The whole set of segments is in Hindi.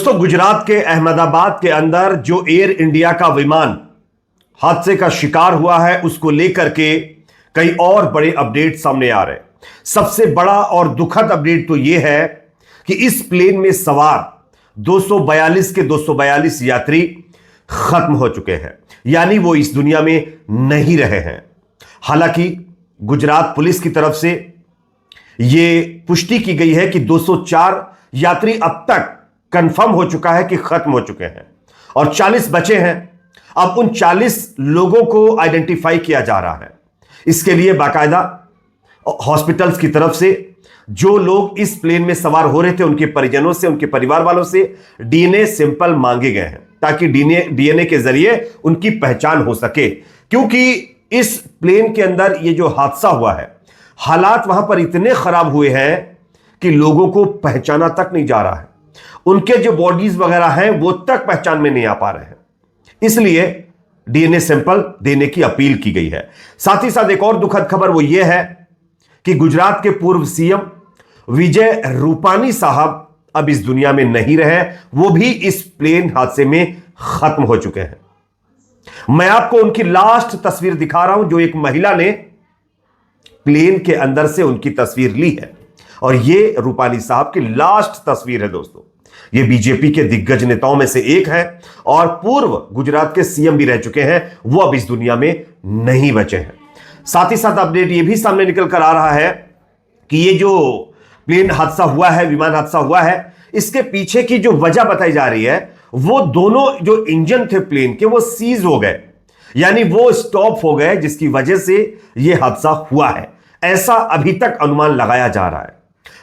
दोस्तों, गुजरात के अहमदाबाद के अंदर जो एयर इंडिया का विमान हादसे का शिकार हुआ है, उसको लेकर के कई और बड़े अपडेट सामने आ रहे हैं। सबसे बड़ा और दुखद अपडेट तो यह है कि इस प्लेन में सवार 242 के 242 यात्री खत्म हो चुके हैं, यानी वो इस दुनिया में नहीं रहे हैं। हालांकि गुजरात पुलिस की तरफ से यह पुष्टि की गई है कि 204 यात्री अब तक कंफर्म हो चुका है कि खत्म हो चुके हैं और 40 बचे हैं। अब उन 40 लोगों को आइडेंटिफाई किया जा रहा है। इसके लिए बाकायदा हॉस्पिटल्स की तरफ से जो लोग इस प्लेन में सवार हो रहे थे, उनके परिजनों से, उनके परिवार वालों से डीएनए सैंपल मांगे गए हैं ताकि डीएनए के जरिए उनकी पहचान हो सके। क्योंकि इस प्लेन के अंदर ये जो हादसा हुआ है, हालात वहां पर इतने खराब हुए हैं कि लोगों को पहचाना तक नहीं जा रहा है। उनके जो बॉडीज वगैरह हैं वो तक पहचान में नहीं आ पा रहे हैं। इसलिए डीएनए सैंपल देने की अपील की गई है। साथ ही साथ एक और दुखद खबर वो ये है कि गुजरात के पूर्व सीएम विजय रूपानी साहब अब इस दुनिया में नहीं रहे। वो भी इस प्लेन हादसे में खत्म हो चुके हैं। मैं आपको उनकी लास्ट तस्वीर दिखा रहा हूं, जो एक महिला ने प्लेन के अंदर से उनकी तस्वीर ली है और ये रूपानी साहब की लास्ट तस्वीर है। दोस्तों, ये बीजेपी के दिग्गज नेताओं में से एक है और पूर्व गुजरात के सीएम भी रह चुके हैं। वो अब इस दुनिया में नहीं बचे हैं। साथ ही साथ अपडेट ये भी सामने निकल कर आ रहा है कि ये जो प्लेन हादसा हुआ है, विमान हादसा हुआ है, इसके पीछे की जो वजह बताई जा रही है, वो दोनों जो इंजन थे प्लेन के वो सीज हो गए, यानी वो स्टॉप हो गए, जिसकी वजह से यह हादसा हुआ है। ऐसा अभी तक अनुमान लगाया जा रहा है।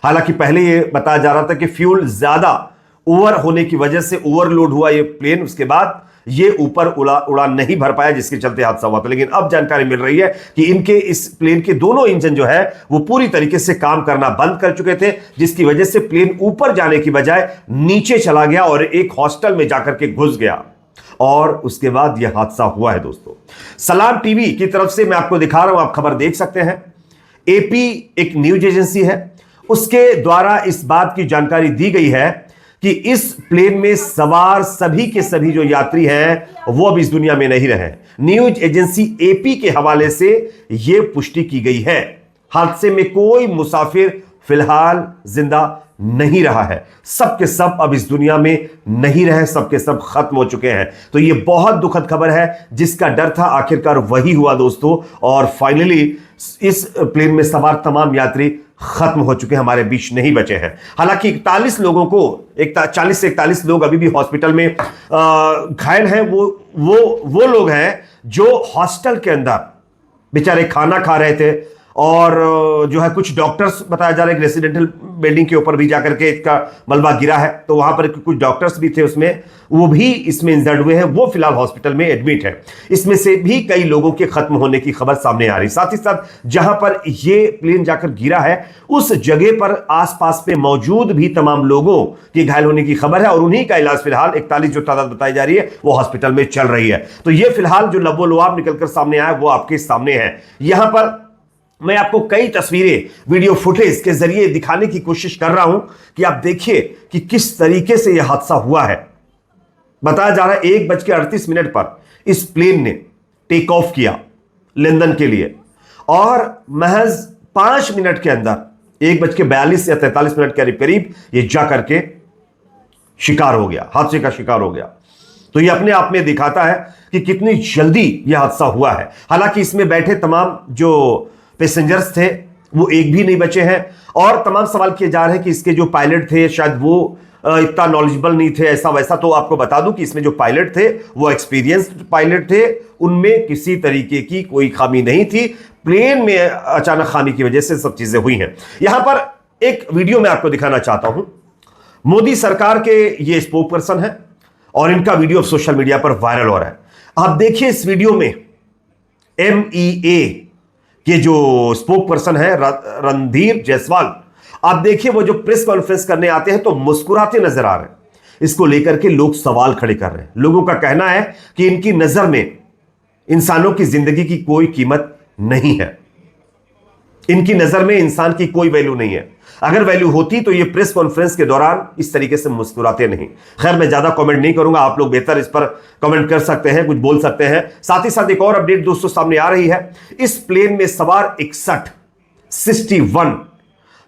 हालांकि पहले यह बताया जा रहा था कि फ्यूल ज्यादा ओवर होने की वजह से ओवरलोड हुआ ये प्लेन, उसके बाद ये ऊपर उड़ान नहीं भर पाया, जिसके चलते हादसा हुआ था। लेकिन अब जानकारी मिल रही है कि इनके इस प्लेन के दोनों इंजन जो है वो पूरी तरीके से काम करना बंद कर चुके थे, जिसकी वजह से प्लेन ऊपर जाने की बजाय नीचे चला गया और एक हॉस्टल में जाकर के घुस गया और उसके बाद यह हादसा हुआ है। दोस्तों, सलाम टीवी की तरफ से मैं आपको दिखा रहा हूं, आप खबर देख सकते हैं। एपी एक न्यूज एजेंसी है, उसके द्वारा इस बात की जानकारी दी गई है कि इस प्लेन में सवार सभी के सभी जो यात्री हैं वो अब इस दुनिया में नहीं रहे। न्यूज एजेंसी एपी के हवाले से यह पुष्टि की गई है। हादसे में कोई मुसाफिर फिलहाल जिंदा नहीं रहा है। सबके सब अब इस दुनिया में नहीं रहे, सबके सब खत्म हो चुके हैं। तो यह बहुत दुखद खबर है। जिसका डर था आखिरकार वही हुआ दोस्तों, और फाइनली इस प्लेन में सवार तमाम यात्री खत्म हो चुके हैं, हमारे बीच नहीं बचे हैं। हालांकि 41 लोगों को 40 से 41 लोग अभी भी हॉस्पिटल में घायल हैं। वो लोग हैं जो हॉस्टल के अंदर बेचारे खाना खा रहे थे और जो है कुछ डॉक्टर्स बताया जा रहा है कि रेसिडेंशियल बिल्डिंग के ऊपर भी जाकर के इसका मलबा गिरा है, तो वहां पर कुछ डॉक्टर्स भी थे उसमें, वो भी इसमें इंजर्ड हुए हैं। वो फिलहाल हॉस्पिटल में एडमिट है। इसमें से भी कई लोगों के खत्म होने की खबर सामने आ रही। साथ ही साथ जहां पर ये प्लेन जाकर गिरा है उस जगह पर आसपास में मौजूद भी तमाम लोगों के घायल होने की खबर है और उन्हीं का इलाज फिलहाल 41 जो तादाद बताई जा रही है वो हॉस्पिटल में चल रही है। तो ये फिलहाल जो लबोलुआब निकलकर सामने आया वो आपके सामने है। यहां पर मैं आपको कई तस्वीरें, वीडियो फुटेज के जरिए दिखाने की कोशिश कर रहा हूं कि आप देखिए कि किस तरीके से यह हादसा हुआ है। बताया जा रहा है 1:38 पर इस प्लेन ने टेक ऑफ किया लंदन के लिए और महज 5 मिनट के अंदर 1:42 या 43 के करीब यह जाकर के शिकार हो गया, हादसे का शिकार हो गया। तो यह अपने आप में दिखाता है कि कितनी जल्दी यह हादसा हुआ है। हालांकि इसमें बैठे तमाम जो पैसेंजर्स थे वो एक भी नहीं बचे हैं और तमाम सवाल किए जा रहे हैं कि इसके जो पायलट थे शायद वो इतना नॉलेजेबल नहीं थे, ऐसा वैसा। तो आपको बता दूं कि इसमें जो पायलट थे वो एक्सपीरियंस्ड पायलट थे, उनमें किसी तरीके की कोई खामी नहीं थी। प्लेन में अचानक खामी की वजह से सब चीजें हुई हैं। यहां पर एक वीडियो मैं आपको दिखाना चाहता हूं। मोदी सरकार के ये स्पोक पर्सन है और इनका वीडियो सोशल मीडिया पर वायरल हो रहा है। आप देखिए इस वीडियो में MEA ये जो स्पोक पर्सन है रणधीर जायसवाल, आप देखिए वो जो प्रेस कॉन्फ्रेंस करने आते हैं तो मुस्कुराते नजर आ रहे हैं। इसको लेकर के लोग सवाल खड़े कर रहे हैं। लोगों का कहना है कि इनकी नजर में इंसानों की जिंदगी की कोई कीमत नहीं है। इनकी नजर में इंसान की कोई वैल्यू नहीं है। अगर वैल्यू होती तो ये प्रेस कॉन्फ्रेंस के दौरान इस तरीके से मुस्कुराते नहीं। खैर, मैं ज्यादा कमेंट नहीं करूंगा, आप लोग बेहतर इस पर कमेंट कर सकते हैं, कुछ बोल सकते हैं। साथ ही साथ एक और अपडेट दोस्तों सामने आ रही है। इस प्लेन में सवार 61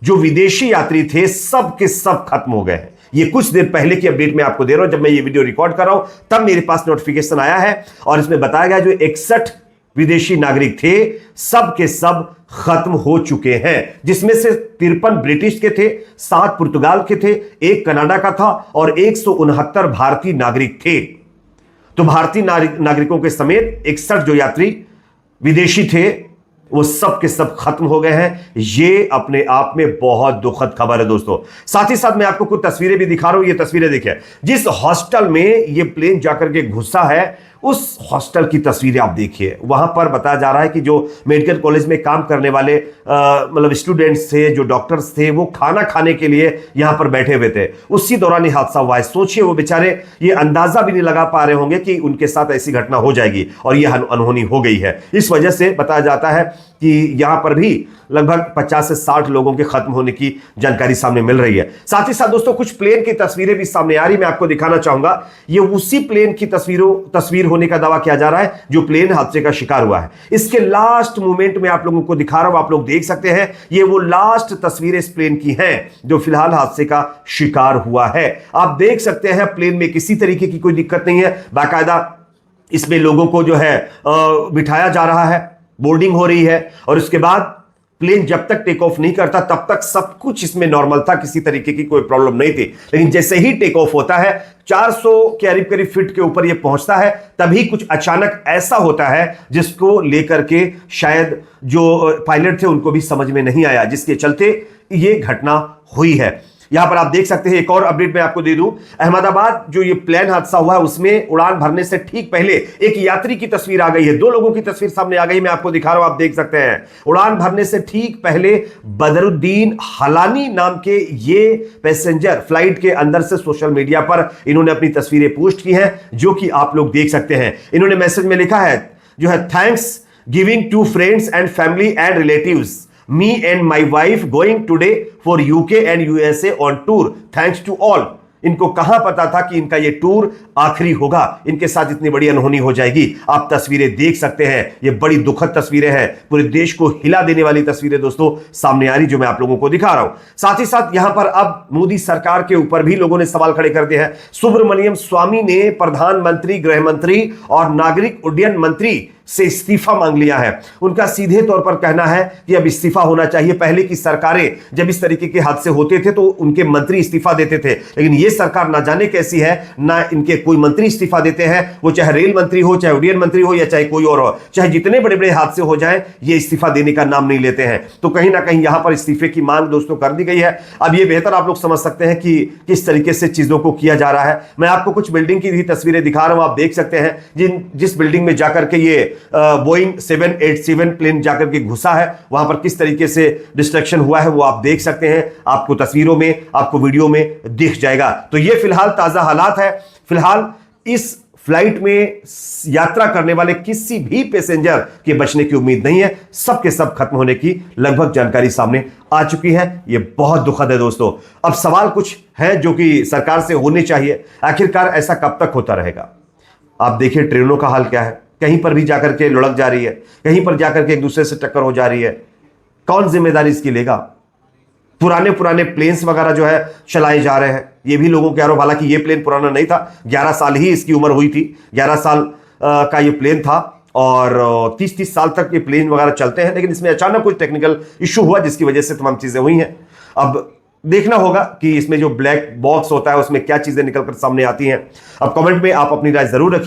जो विदेशी यात्री थे, सब के सब खत्म हो गए हैं। ये कुछ देर पहले की अपडेट मैं आपको दे रहा हूं। जब मैं ये वीडियो रिकॉर्ड कर रहा हूं तब मेरे पास नोटिफिकेशन आया है और इसमें बताया गया जो 61 विदेशी नागरिक थे, सब के सब खत्म हो चुके हैं, जिसमें से 53 ब्रिटिश के थे, 7 पुर्तगाल के थे, 1 कनाडा का था और 169 भारतीय नागरिक थे। तो भारतीय नागरिकों के समेत 61 जो यात्री विदेशी थे वो सब के सब खत्म हो गए हैं। ये अपने आप में बहुत दुखद खबर है दोस्तों। साथ ही साथ मैं आपको कुछ तस्वीरें भी दिखा रहा हूं। ये तस्वीरें देखिए, जिस हॉस्टल में ये प्लेन जाकर के घुसा है उस हॉस्टल की तस्वीरें आप देखिए। वहां पर बताया जा रहा है कि जो मेडिकल कॉलेज में काम करने वाले मतलब स्टूडेंट्स थे, जो डॉक्टर्स थे, वो खाना खाने के लिए यहां पर बैठे हुए थे। उसी दौरान ये हादसा हुआ है। सोचिए, वो बेचारे ये अंदाजा भी नहीं लगा पा रहे होंगे कि उनके साथ ऐसी घटना हो जाएगी और यह अनहोनी हो गई है। इस वजह से बताया जाता है कि यहां पर भी लगभग 50 से 60 लोगों के खत्म होने की जानकारी सामने मिल रही है। साथ ही साथ दोस्तों कुछ प्लेन की तस्वीरें भी सामने आ रही, मैं आपको दिखाना चाहूंगा। ये उसी प्लेन की तस्वीर होने का दावा किया जा रहा है जो प्लेन हादसे का शिकार हुआ है। इसके लास्ट मोमेंट में आप लोगों को दिखा रहा हूं, आप लोग देख सकते हैं। ये वो लास्ट तस्वीरें इस प्लेन की हैं जो फिलहाल हादसे का शिकार हुआ है। आप देख सकते हैं प्लेन में किसी तरीके की कोई दिक्कत नहीं है। बाकायदा इसमें लोगों को जो है बिठाया जा रहा है, बोर्डिंग हो रही है और उसके बाद प्लेन जब तक टेक ऑफ नहीं करता तब तक सब कुछ इसमें नॉर्मल था, किसी तरीके की कोई प्रॉब्लम नहीं थी। लेकिन जैसे ही टेक ऑफ होता है, 400 के करीब फीट के ऊपर यह पहुंचता है, तभी कुछ अचानक ऐसा होता है जिसको लेकर के शायद जो पायलट थे उनको भी समझ में नहीं आया, जिसके चलते यह घटना हुई है। यहां पर आप देख सकते हैं, एक और अपडेट मैं आपको दे दूं। अहमदाबाद जो ये प्लेन हादसा हुआ है उसमें उड़ान भरने से ठीक पहले एक यात्री की तस्वीर आ गई है। 2 लोगों की तस्वीर सामने आ गई, मैं आपको दिखा रहा हूं, आप देख सकते हैं। उड़ान भरने से ठीक पहले बदरुद्दीन हलानी नाम के ये पैसेंजर फ्लाइट के अंदर से सोशल मीडिया पर इन्होंने अपनी तस्वीरें पोस्ट की हैं, जो कि आप लोग देख सकते हैं। इन्होंने मैसेज में लिखा है जो है, thanks giving to friends and family and relatives, me and my wife going today for UK and USA on tour, thanks to all। इनको कहां पता था कि इनका ये टूर आखिरी होगा, इनके साथ इतनी बड़ी अनहोनी हो जाएगी। आप तस्वीरें देख सकते हैं, ये बड़ी दुखद तस्वीरें हैं, पूरे देश को हिला देने वाली तस्वीरें दोस्तों सामने आ रही, जो मैं आप लोगों को दिखा रहा हूं। साथ ही साथ यहां पर अब मोदी सरकार के ऊपर भी लोगों ने सवाल खड़े कर दिए हैं। सुब्रमण्यम स्वामी ने प्रधानमंत्री, गृह मंत्री और नागरिक उड्डयन मंत्री से इस्तीफा मांग लिया है। उनका सीधे तौर पर कहना है कि अब इस्तीफा होना चाहिए। पहले की सरकारें जब इस तरीके के हादसे होते थे तो उनके मंत्री इस्तीफा देते थे, लेकिन यह सरकार ना जाने कैसी है, ना इनके कोई मंत्री इस्तीफा देते हैं। वो चाहे रेल मंत्री हो, चाहे उड्डयन मंत्री हो, या चाहे कोई और हो, चाहे जितने बड़े बड़े हादसे हो जाएं, ये इस्तीफा देने का नाम नहीं लेते हैं। तो कहीं ना कहीं यहां पर इस्तीफे की मांग दोस्तों कर दी गई है। अब ये बेहतर आप लोग समझ सकते हैं कि किस तरीके से चीजों को किया जा रहा है। मैं आपको कुछ बिल्डिंग की भी तस्वीरें दिखा रहा हूं, आप देख सकते हैं। जिस बिल्डिंग में जाकर के ये बोइंग 787 प्लेन जाकर के घुसा है, वहां पर किस तरीके से डिस्ट्रक्शन हुआ है वो आप देख सकते हैं। आपको तस्वीरों में, आपको वीडियो में दिख जाएगा। तो ये फिलहाल ताजा हालात है। फिलहाल इस फ्लाइट में यात्रा करने वाले किसी भी पैसेंजर के बचने की उम्मीद नहीं है। सबके सब खत्म होने की लगभग जानकारी सामने आ चुकी है। यह बहुत दुखद है दोस्तों। अब सवाल कुछ है जो कि सरकार से होने चाहिए। आखिरकार ऐसा कब तक होता रहेगा? आप देखिए ट्रेनों का हाल क्या है, कहीं पर भी जाकर के लुढ़क जा रही है, कहीं पर जाकर के एक दूसरे से टक्कर हो जा रही है। कौन जिम्मेदारी इसकी लेगा? पुराने प्लेन्स वगैरह जो है चलाए जा रहे हैं, ये भी लोगों के आरोप। हालांकि ये प्लेन पुराना नहीं था, 11 साल ही इसकी उम्र हुई थी। 11 साल का ये प्लेन था और 30-30 साल तक ये प्लेन वगैरह चलते हैं, लेकिन इसमें अचानक कुछ टेक्निकल इशू हुआ जिसकी वजह से तमाम चीजें हुई हैं। अब देखना होगा कि इसमें जो ब्लैक बॉक्स होता है उसमें क्या चीजें निकलकर सामने आती हैं। अब कमेंट में आप अपनी राय जरूर रखिए।